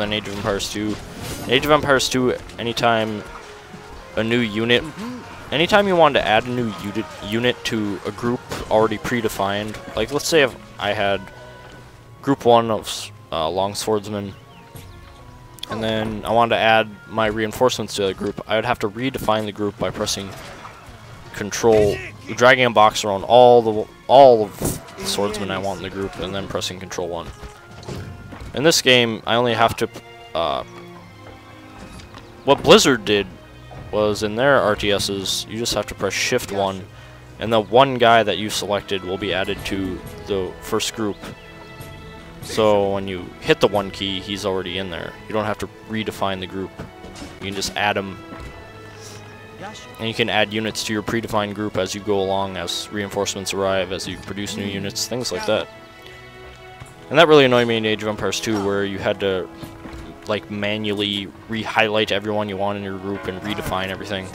than Age of Empires 2. In Age of Empires 2, anytime a new unit, anytime you wanted to add a new unit to a group already predefined, like let's say if I had group 1 of longswordsmen, and then I wanted to add my reinforcements to the group, I would have to redefine the group by pressing Control, dragging a box around all of the swordsmen I want in the group, and then pressing Control 1. In this game, I only have to. What Blizzard did was in their RTSs, you just have to press Shift 1, and the one guy that you selected will be added to the first group. So when you hit the 1 key, he's already in there. You don't have to redefine the group. You can just add him. And you can add units to your predefined group as you go along, as reinforcements arrive, as you produce new units, things like that. And that really annoyed me in Age of Empires 2, where you had to like manually re-highlight everyone you want in your group and redefine everything.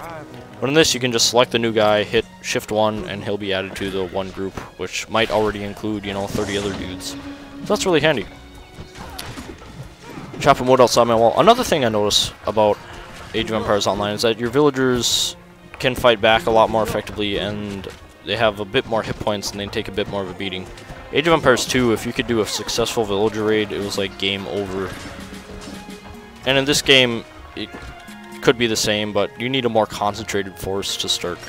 But in this, you can just select the new guy, hit Shift 1, and he'll be added to the one group, which might already include, you know, 30 other dudes. So that's really handy. Chopping wood outside my wall. Another thing I notice about Age of Empires Online is that your villagers can fight back a lot more effectively, and they have a bit more hit points and they take a bit more of a beating. Age of Empires 2, if you could do a successful villager raid, it was like game over. And in this game, it could be the same, but you need a more concentrated force to start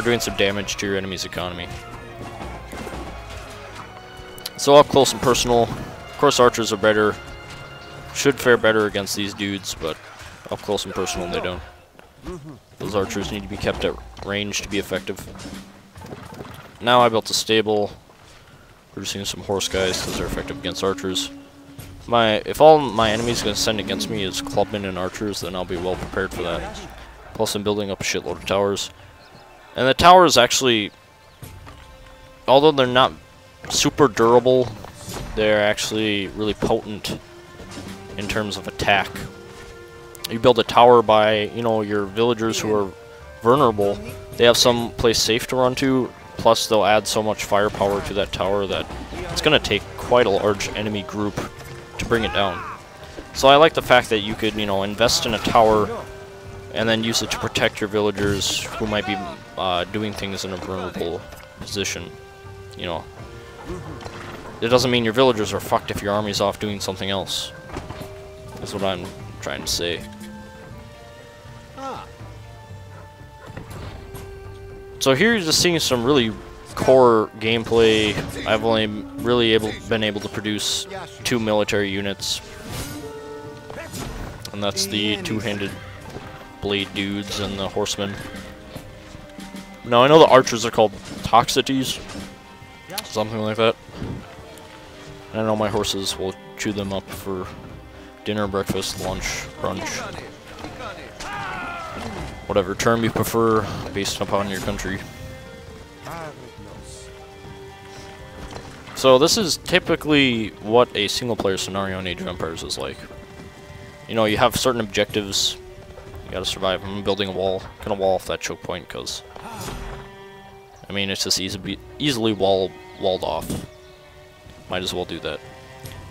doing some damage to your enemy's economy. So up close and personal, of course archers are better, should fare better against these dudes, but up close and personal they don't. Those archers need to be kept at range to be effective. Now I built a stable, producing some horse guys because they're effective against archers. If all my enemies going to send against me is clubmen and archers, then I'll be well prepared for that. Plus I'm building up a shitload of towers. And the towers actually, although they're not super durable, they're actually really potent in terms of attack. You build a tower by, you know, your villagers who are vulnerable, they have some place safe to run to, plus they'll add so much firepower to that tower that it's going to take quite a large enemy group to bring it down. So I like the fact that you could, you know, invest in a tower and then use it to protect your villagers who might be doing things in a vulnerable position. You know, it doesn't mean your villagers are fucked if your army's off doing something else. That's what I'm trying to say. So here you're just seeing some really core gameplay. I've only really been able to produce 2 military units, and that's the two-handed blade dudes and the horsemen. Now I know the archers are called Toxicities, something like that. And I know my horses will chew them up for dinner, breakfast, lunch, brunch, whatever term you prefer based upon your country. So this is typically what a single player scenario in Age of Empires is like. You know, you have certain objectives, you gotta survive. I'm building a wall, gonna wall off that choke point because, I mean, it's just easily walled off. Might as well do that.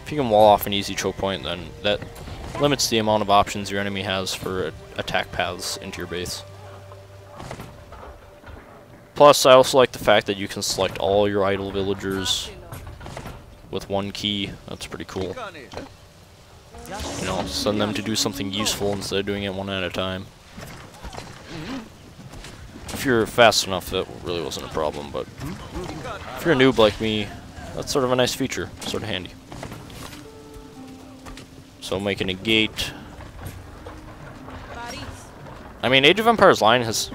If you can wall off an easy choke point, then that limits the amount of options your enemy has for attack paths into your base. Plus, I also like the fact that you can select all your idle villagers with 1 key. That's pretty cool. You know, send them to do something useful instead of doing it one at a time. If you're fast enough, that really wasn't a problem, but if you're a noob like me, that's sort of a nice feature, sort of handy. So making a gate. I mean, Age of Empires Online has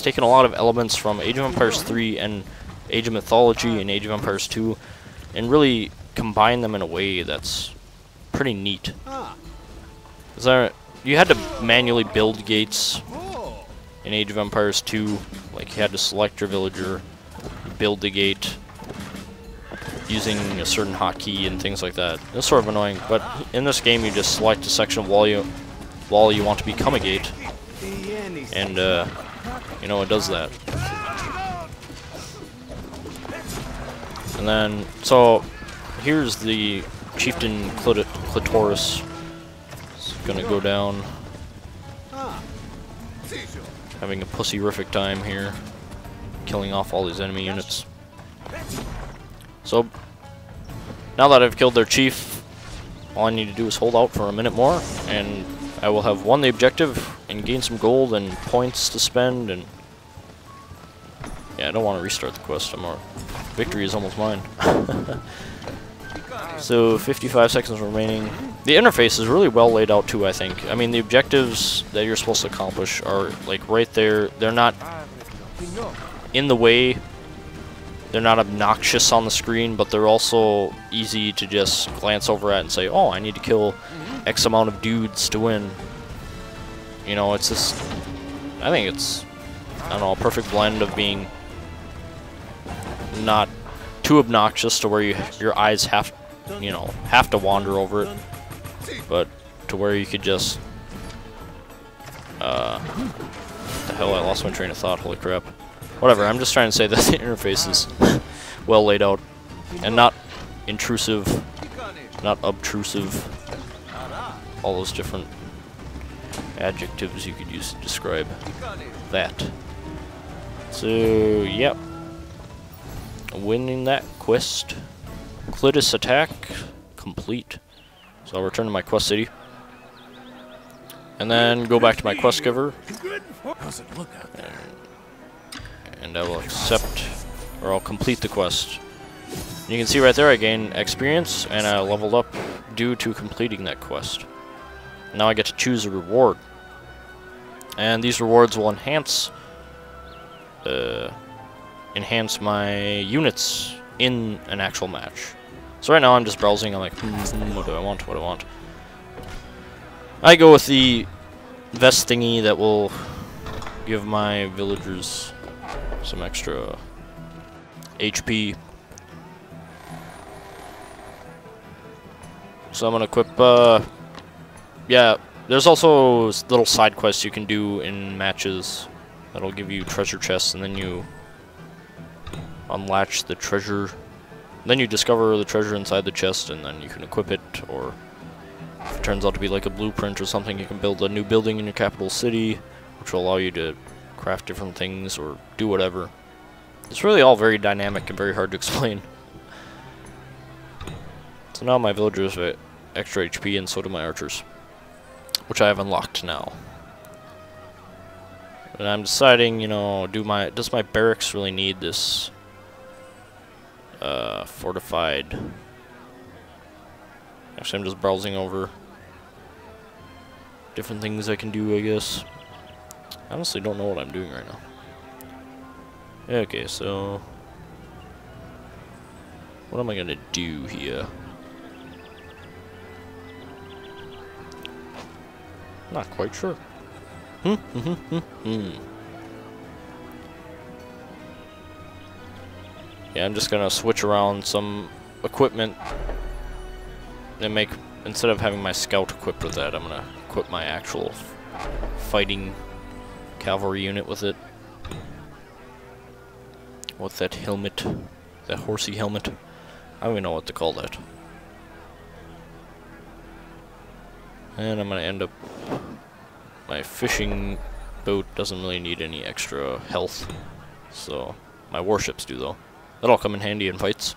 taken a lot of elements from Age of Empires 3 and Age of Mythology and Age of Empires 2 and really combined them in a way that's pretty neat. You had to manually build gates in Age of Empires 2, like you had to select your villager, build the gate using a certain hotkey and things like that. It's sort of annoying, but in this game you just select a section of wall you want to become a gate, and you know, it does that. And then, so here's the Chieftain Clitoris. It's gonna go down. Having a pussy-rific time here. Killing off all these enemy units. So, now that I've killed their chief, all I need to do is hold out for a minute more, and I will have won the objective and gain some gold and points to spend, and yeah, I don't want to restart the quest. Victory is almost mine. So 55 seconds remaining. The interface is really well laid out too, I think. I mean, the objectives that you're supposed to accomplish are like right there. They're not in the way. They're not obnoxious on the screen, but they're also easy to just glance over at and say, oh, I need to kill X amount of dudes to win. You know, it's just, I think it's, I don't know, a perfect blend of being not too obnoxious to where your eyes have to wander over it, but to where you could just, what the hell, I lost my train of thought, holy crap. Whatever, I'm just trying to say that the interface is well laid out and not intrusive, not obtrusive, all those different adjectives you could use to describe that. So, yep. Winning that quest. Clitus attack complete. So I'll return to my quest city. And then go back to my quest giver. And I will accept, or I'll complete the quest. You can see right there I gain experience and I leveled up due to completing that quest. Now I get to choose a reward. And these rewards will enhance my units in an actual match. So right now I'm just browsing, I'm like, what do I want, what do I want? I go with the vest thingy that will give my villagers some extra HP. So I'm gonna equip, yeah, there's also little side quests you can do in matches that'll give you treasure chests, and then you unlatch the treasure. Then you discover the treasure inside the chest, and then you can equip it, or if it turns out to be like a blueprint or something, you can build a new building in your capital city, which will allow you to craft different things or do whatever. It's really all very dynamic and very hard to explain. So now my villagers have extra HP, and so do my archers, which I have unlocked now. And I'm deciding, you know, does my barracks really need this fortified? Actually, I'm just browsing over different things I can do, I guess. I honestly don't know what I'm doing right now. Okay, so what am I gonna do here? Not quite sure. Yeah, I'm just gonna switch around some equipment and make, instead of having my scout equipped with that, I'm gonna equip my actual fighting cavalry unit with it. With that helmet, that horsey helmet. I don't even know what to call that. And I'm gonna end up, my fishing boat doesn't really need any extra health, so my warships do though. That'll come in handy in fights.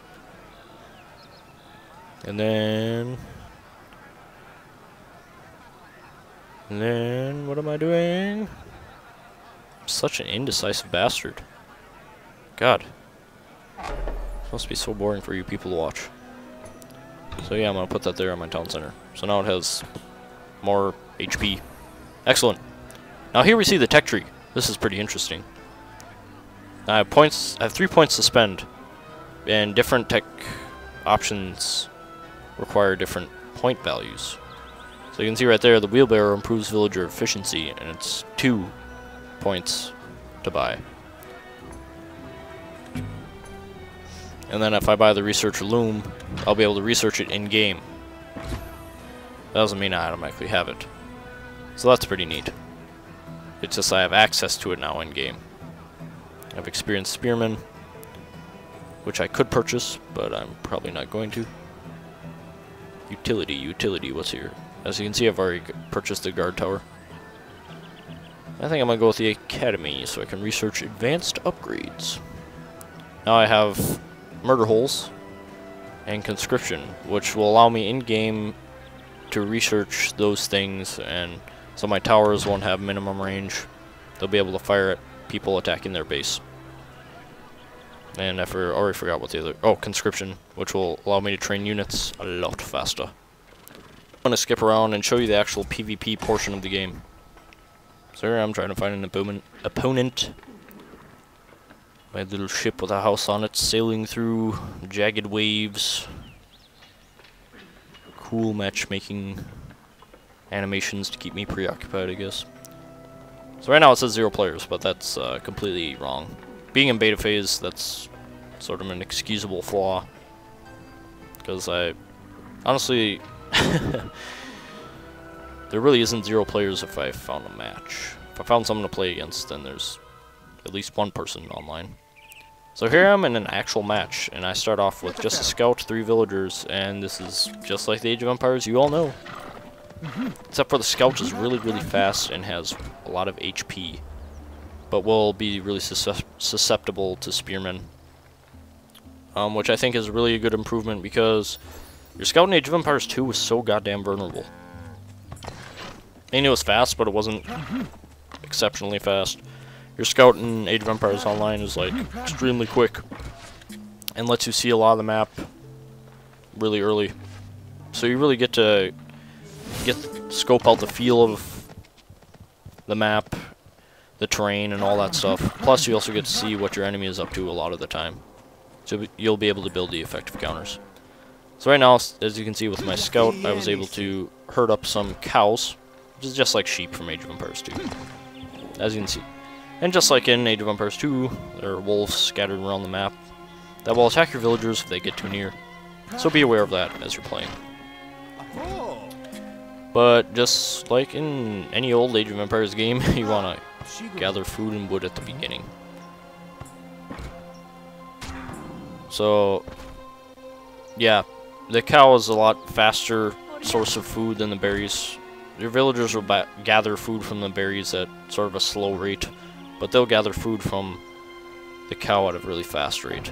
And then what am I doing? I'm such an indecisive bastard. God. This must be so boring for you people to watch. So yeah, I'm gonna put that there on my town center. So now it has more HP. Excellent. Now here we see the tech tree. This is pretty interesting. I have 3 points to spend, and different tech options require different point values. So you can see right there, the wheelbarrow improves villager efficiency, and it's 2 points to buy. And then if I buy the researcher loom, I'll be able to research it in-game. That doesn't mean I automatically have it. So that's pretty neat. It's just I have access to it now in-game. I have experienced spearmen, which I could purchase, but I'm probably not going to. Utility, what's here? As you can see, I've already purchased the guard tower. I think I'm gonna go with the academy so I can research advanced upgrades. Now I have murder holes and conscription, which will allow me in-game to research those things, and so my towers won't have minimum range. They'll be able to fire at people attacking their base. And I already forgot what the other... Oh, conscription, which will allow me to train units a lot faster. I'm going to skip around and show you the actual PvP portion of the game. So here I'm trying to find an opponent. My little ship with a house on it, sailing through jagged waves. Cool matchmaking animations to keep me preoccupied, I guess. So right now it says 0 players, but that's completely wrong. Being in beta phase, that's sort of an excusable flaw. Because I... honestly... there really isn't 0 players if I found a match. If I found someone to play against, then there's at least 1 person online. So here I'm in an actual match, and I start off with just a scout, 3 villagers, and this is just like the Age of Empires you all know. Except for the scout is really, really fast and has a lot of HP, but will be really susceptible to spearmen. Which I think is really a good improvement, because your scout in Age of Empires 2 was so goddamn vulnerable. I mean, it was fast, but it wasn't exceptionally fast. Your scout in Age of Empires Online is like extremely quick and lets you see a lot of the map really early. So you really get to scope out the feel of the map, the terrain, and all that stuff. Plus, you also get to see what your enemy is up to a lot of the time. So you'll be able to build the effective counters. So right now, as you can see with my scout, I was able to herd up some cows, which is just like sheep from Age of Empires 2. As you can see. And just like in Age of Empires 2, there are wolves scattered around the map that will attack your villagers if they get too near. So be aware of that as you're playing. But just like in any old Age of Empires game, you want to gather food and wood at the beginning. So, yeah, the cow is a lot faster source of food than the berries. Your villagers will gather food from the berries at sort of a slow rate, but they'll gather food from the cow at a really fast rate.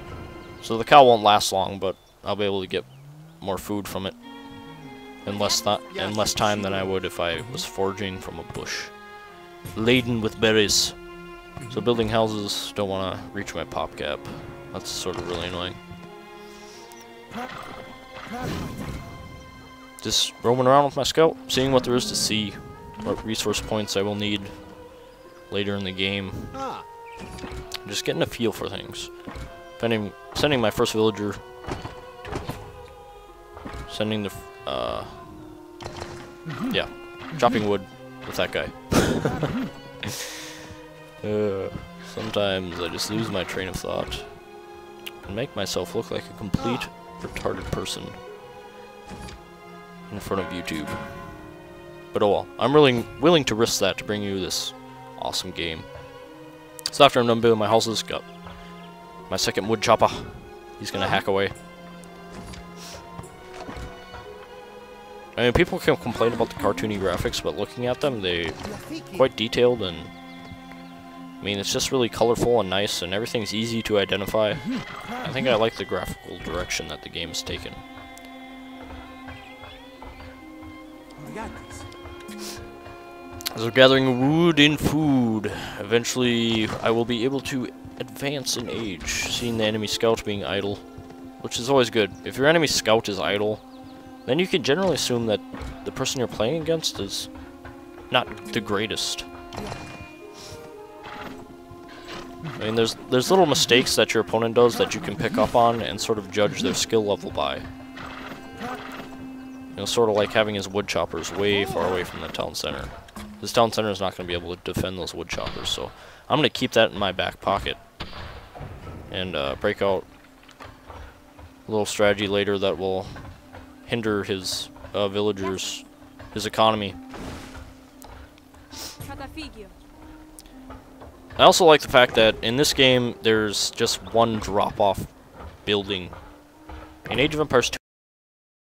So the cow won't last long, but I'll be able to get more food from it in less time than I would if I was foraging from a bush laden with berries. So building houses, don't want to reach my pop cap. That's sort of really annoying. Just roaming around with my scout, seeing what there is to see, what resource points I will need later in the game. Just getting a feel for things. Sending my first villager. Sending the... yeah, chopping wood with that guy. Sometimes I just lose my train of thought and make myself look like a complete retarded person in front of YouTube. But oh well, I'm really willing to risk that to bring you this awesome game. So after I'm done building my houses, got my second wood chopper. He's gonna hack away. I mean, people can complain about the cartoony graphics, but looking at them, they're quite detailed, and I mean, it's just really colorful and nice, and everything's easy to identify. I think I like the graphical direction that the game has taken. So gathering wood and food. Eventually, I will be able to advance in age, seeing the enemy scout being idle, which is always good. If your enemy scout is idle, then you can generally assume that the person you're playing against is not the greatest. I mean, there's little mistakes that your opponent does that you can pick up on and sort of judge their skill level by. You know, sort of like having his wood choppers way far away from the town center. This town center is not going to be able to defend those wood choppers, so I'm going to keep that in my back pocket and break out a little strategy later that will hinder his villagers, his economy. I also like the fact that in this game there's just one drop-off building. In Age of Empires 2